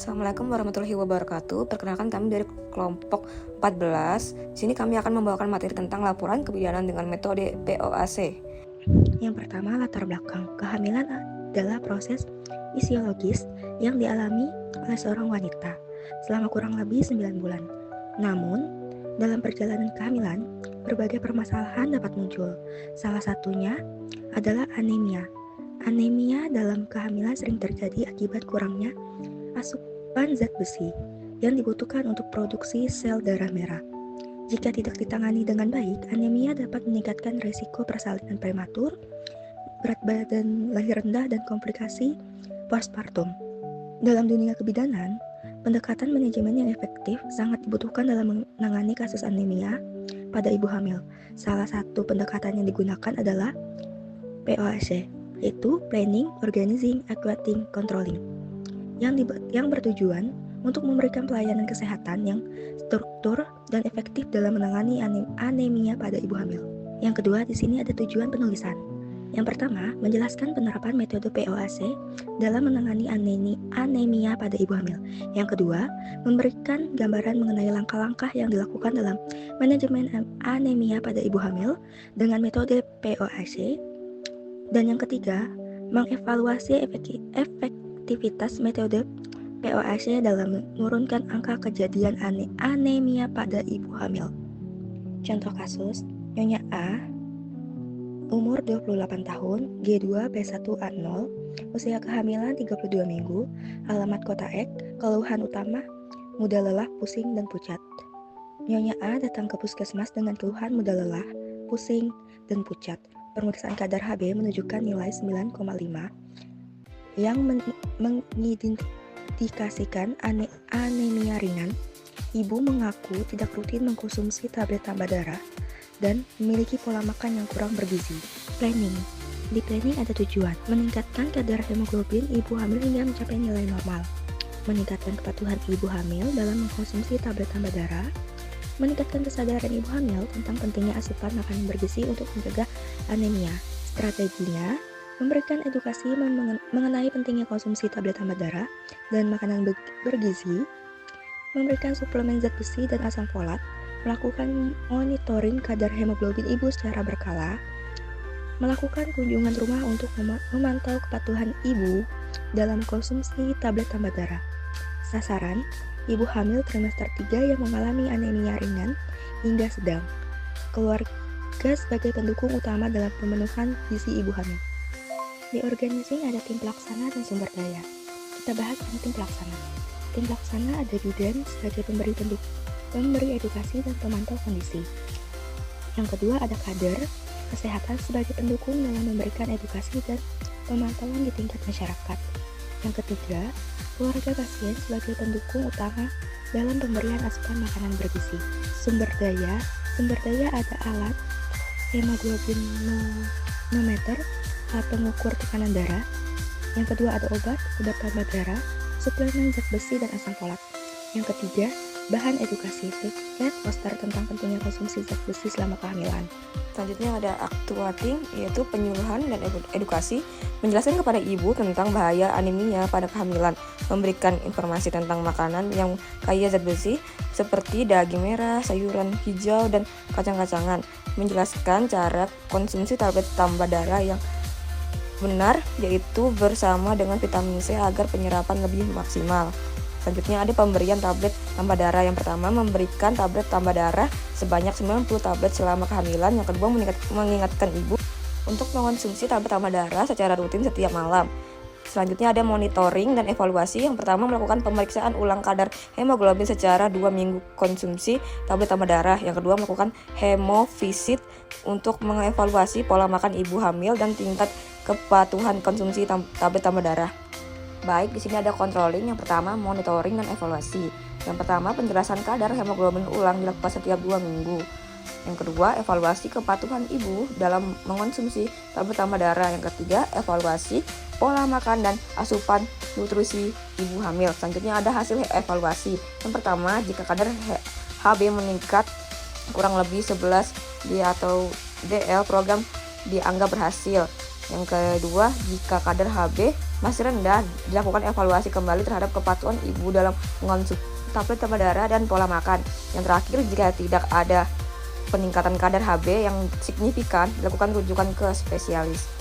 Assalamualaikum warahmatullahi wabarakatuh. Perkenalkan kami dari kelompok 14. Di sini kami akan membawakan materi tentang laporan kebidanan dengan metode POAC. Yang pertama, latar belakang. Kehamilan adalah proses fisiologis yang dialami oleh seorang wanita selama kurang lebih 9 bulan. Namun, dalam perjalanan kehamilan, berbagai permasalahan dapat muncul. Salah satunya adalah anemia. Anemia dalam kehamilan sering terjadi akibat kurangnya asupan zat besi yang dibutuhkan untuk produksi sel darah merah. Jika tidak ditangani dengan baik, anemia dapat meningkatkan risiko persalinan prematur, berat badan lahir rendah, dan komplikasi postpartum. Dalam dunia kebidanan, pendekatan manajemen yang efektif sangat dibutuhkan dalam menangani kasus anemia pada ibu hamil. Salah satu pendekatan yang digunakan adalah POAC, yaitu Planning, Organizing, Equating, Controlling, yang bertujuan untuk memberikan pelayanan kesehatan yang struktur dan efektif dalam menangani anemia pada ibu hamil. Yang kedua, di sini ada tujuan penulisan. Yang pertama, menjelaskan penerapan metode POAC dalam menangani anemia pada ibu hamil. Yang kedua, memberikan gambaran mengenai langkah-langkah yang dilakukan dalam manajemen anemia pada ibu hamil dengan metode POAC. Dan yang ketiga, mengevaluasi efektivitas metode POAC dalam menurunkan angka kejadian anemia pada ibu hamil. Contoh kasus, Nyonya A, umur 28 tahun, G2 P1A0, usia kehamilan 32 minggu, alamat kota X, keluhan utama, mudah lelah, pusing, dan pucat. Nyonya A datang ke puskesmas dengan keluhan mudah lelah, pusing, dan pucat. Pemeriksaan kadar HB menunjukkan nilai 9,5 yang mengindikasikan anemia ringan. Ibu mengaku tidak rutin mengkonsumsi tablet tambah darah dan memiliki pola makan yang kurang bergizi. Planning. Di planning ada tujuan meningkatkan kadar hemoglobin ibu hamil hingga mencapai nilai normal, meningkatkan kepatuhan ibu hamil dalam mengkonsumsi tablet tambah darah, meningkatkan kesadaran ibu hamil tentang pentingnya asupan makanan bergizi untuk mencegah anemia. Strateginya, memberikan edukasi mengenai pentingnya konsumsi tablet tambah darah dan makanan bergizi, memberikan suplemen zat besi dan asam folat, melakukan monitoring kadar hemoglobin ibu secara berkala, melakukan kunjungan rumah untuk memantau kepatuhan ibu dalam konsumsi tablet tambah darah. Sasaran, ibu hamil trimester 3 yang mengalami anemia ringan hingga sedang. Keluarga sebagai pendukung utama dalam pemenuhan gizi ibu hamil. Di organizing ada tim pelaksana dan sumber daya. Kita bahas tentang tim pelaksana. Tim pelaksana ada bidan sebagai pemberi edukasi dan pemantau kondisi. Yang kedua ada kader kesehatan sebagai pendukung dalam memberikan edukasi dan pemantauan di tingkat masyarakat. Yang ketiga, keluarga pasien sebagai pendukung utama dalam pemberian asupan makanan bergizi. Sumber daya ada alat hemoglobinometer, alat pengukur tekanan darah. Yang kedua ada obat tambah darah, suplemen zat besi dan asam folat. Yang ketiga, bahan edukasi, leaflet poster tentang pentingnya konsumsi zat besi selama kehamilan. Selanjutnya ada actuating, yaitu penyuluhan dan edukasi, menjelaskan kepada ibu tentang bahaya anemia pada kehamilan, memberikan informasi tentang makanan yang kaya zat besi seperti daging merah, sayuran hijau, dan kacang-kacangan, menjelaskan cara konsumsi tablet tambah darah yang benar, yaitu bersama dengan vitamin C agar penyerapan lebih maksimal. Selanjutnya ada pemberian tablet tambah darah. Yang pertama, memberikan tablet tambah darah sebanyak 90 tablet selama kehamilan. Yang kedua, mengingatkan ibu untuk mengonsumsi tablet tambah darah secara rutin setiap malam. Selanjutnya ada monitoring dan evaluasi. Yang pertama, melakukan pemeriksaan ulang kadar hemoglobin secara 2 minggu konsumsi tablet tambah darah. Yang kedua, melakukan hemovisit untuk mengevaluasi pola makan ibu hamil dan tingkat kepatuhan konsumsi tablet tambah darah. Baik, di sini ada controlling. Yang pertama, monitoring dan evaluasi. Yang pertama, penjelasan kadar hemoglobin ulang dilakukan setiap 2 minggu. Yang kedua, evaluasi kepatuhan ibu dalam mengonsumsi tablet tambah darah. Yang ketiga, evaluasi pola makan dan asupan nutrisi ibu hamil. Selanjutnya ada hasil evaluasi. Yang pertama, jika kadar HB meningkat kurang lebih 11 D atau DL, program dianggap berhasil. Yang kedua, jika kadar HB masih rendah, dilakukan evaluasi kembali terhadap kepatuhan ibu dalam mengonsumsi tablet tambah darah dan pola makan. Yang terakhir, jika tidak ada peningkatan kadar HB yang signifikan, dilakukan rujukan ke spesialis.